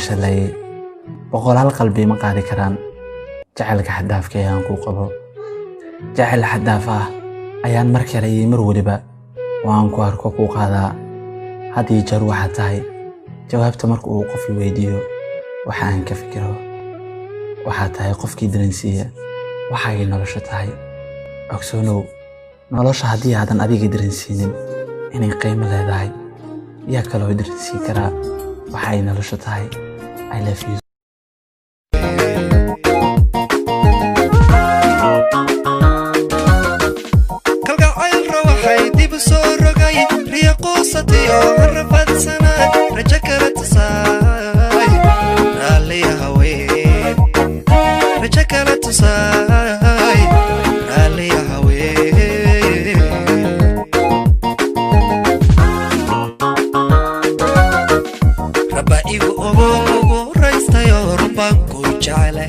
shalay boqolaal qalbi ma qaadi karaan jacaylka xadaafka ee aan ku qabo jacayl xadaaf ah ayaan mar kale iyo mar waliba waan ku arko ku qaadaa hadii jar waxa tahay jawaabta marka uu qof weydiiyo waxa aan ka fikiro waxa tahay qofkii dareensiya waxa ay nolosha tahay ogsoonow nolosha hadii aadan adiga dareensiinin inay qiimo leedahay yaa kaloo dareensiin karaa waxa ay nolosha tahay I love you ربا إيغو أوغو رئيستا يوربان كو جعله